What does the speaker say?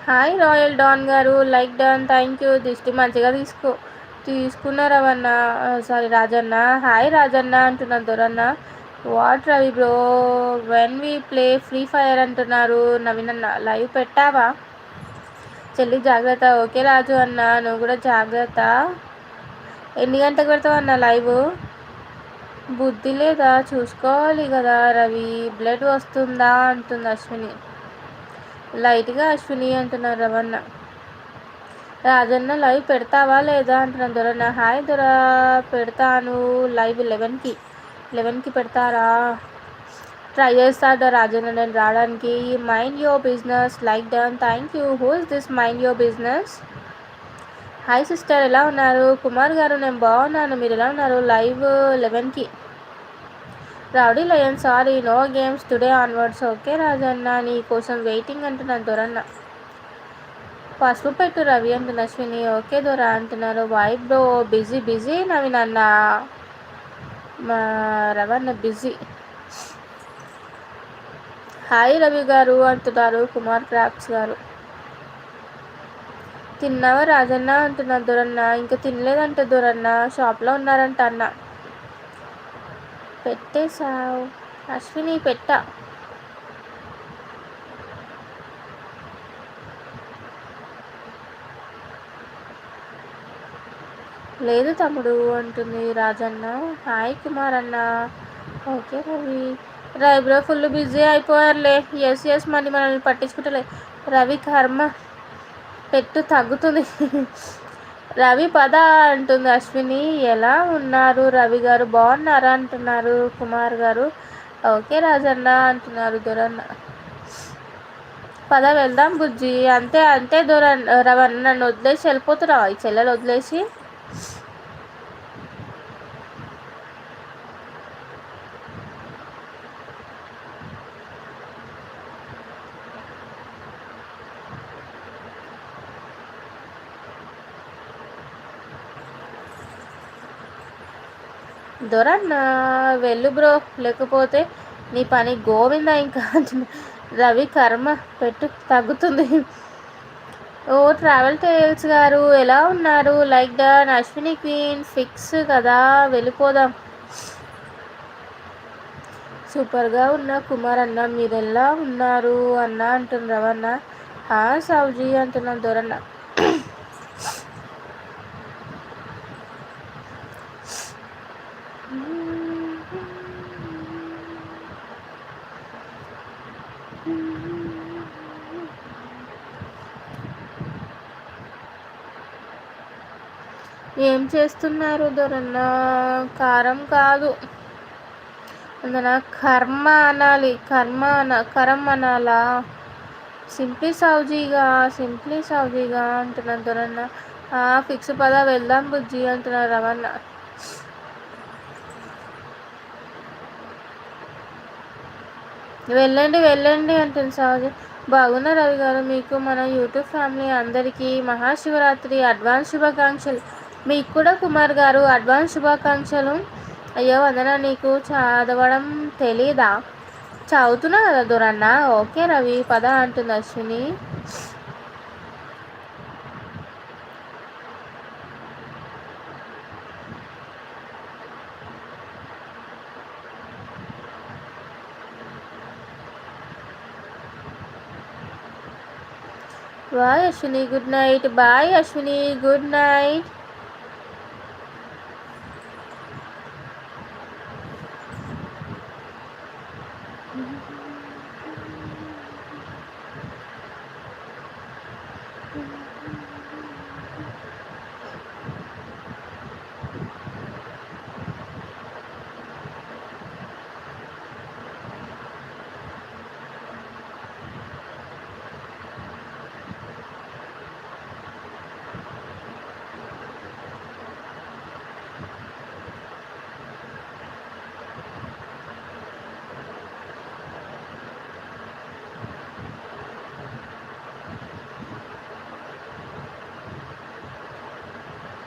Hi royal don గారు, like done, thank you. దిష్టి మంచిగా తీసుకున్నారవన్న. సారీ రాజన్న. హాయ్ రాజన్న అంటున్నారు Doranna. What Ravi bro, when we play Free Fire అంటున్నారు. నవీనన్న లైవ్ పెట్టావా? చెల్లి జాగ్రత్త. ఓకే రాజు అన్న, నువ్వు కూడా జాగ్రత్త. ఎన్ని గంటలకు పెడతావు అన్న లైవ్? బుద్ధి లేదా, చూసుకోవాలి కదా రవి. బ్లడ్ వస్తుందా అంటుంది అశ్విని. లైట్గా అశ్విని అంటున్నారు రవణ. రాజన్న లైవ్ పెడతావా లేదా అంటున్నాను దొరన్న. హాయ్ దొర, పెడతాను లైవ్ 11కి పెడతారా? ట్రై చేస్తాడు రాజన్న నేను రావడానికి. Mind your business, like done, thank you. Who is this mind your business? Hi sister, ఎలా ఉన్నారు? కుమార్ గారు నేను బాగున్నాను, మీరు ఎలా ఉన్నారు? లైవ్ 11కి. Rowdy lion sorry, no games today onwards. Okay Rajanna, నీ కోసం వెయిటింగ్ అంటున్నాను దొరన్న. పసుపు పెట్టు రవి అంటున్న అశ్విని. ఓకే దొర అంటున్నారు. వై బ్రో బిజీ నవీన్ అన్న. మా రవన్న బిజీ. హాయ్ రవి గారు అంటున్నారు కుమార్ క్రాఫ్ట్స్ గారు. తిన్నావా రాజన్న అంటున్నారు దొరన్న. ఇంకా తినలేదంటే దొరన్న, షాప్లో ఉన్నారంట అన్న. పెట్టేశావు అశ్విని, పెట్టా. లేదు తమ్ముడు అంటుంది రాజన్న. హాయ్ కుమార్ అన్న. Okay Ravi. Ravi bro full busy అయిపోయారులే. ఎస్ మళ్ళీ మనల్ని పట్టించుకుంటలే. రవి కర్మ పెట్టు తగ్గుతుంది. రవి పద అంటుంది అశ్విని. ఎలా ఉన్నారు రవి గారు, బాగున్నారా అంటున్నారు కుమార్ గారు. ఓకే రాజన్న అంటున్నారు దొరన్న. పద వెళ్దాం బుజ్జి. అంతే రవన్న, నన్ను వదిలేసి వెళ్ళిపోతున్నావా ఈ చెల్లెలు వదిలేసి? దొరన్న వెళ్ళు బ్రో, లేకపోతే నీ పని గోవిందా ఇంకా. రవి కర్మ పెట్టు తగ్గుతుంది. ఓ ట్రావెల్ టైల్స్ గారు ఎలా ఉన్నారు? Like done. Ashwini queen fix కదా, వెళ్ళిపోదాం. సూపర్గా ఉన్న కుమార్ అన్న, మీరు ఎలా ఉన్నారు అన్న అంటున్న రవన్న. సావుజీ అంటున్నాను దొరన్న. ఏం చేస్తున్నారు దొరన్న? కారం కాదు అందున కర్మ అనాలి. కరం అనాలా? సింప్లీ సావుజీగా అంటున్నాను దొరన్న. ఫిక్స్ పద వెళ్దాం బుజ్జి అంటున్నారు రవణ. వెళ్ళండి అంటుంది సావుజీ. బాగున్నా రవి గారు. మీకు మన యూట్యూబ్ ఫ్యామిలీ అందరికీ మహాశివరాత్రి అడ్వాన్స్ శుభాకాంక్షలు. మీకు కూడా కుమార్ గారు అడ్వాన్స్ శుభాకాంక్షలు. అయ్యో వందన, నీకు చదవడం తెలీదా? చదువుతున్నా కదా దొరన్న. ఓకే రవి పద అంటుంది Ashwini. Bye Ashwini, good night. Bye Ashwini, good night.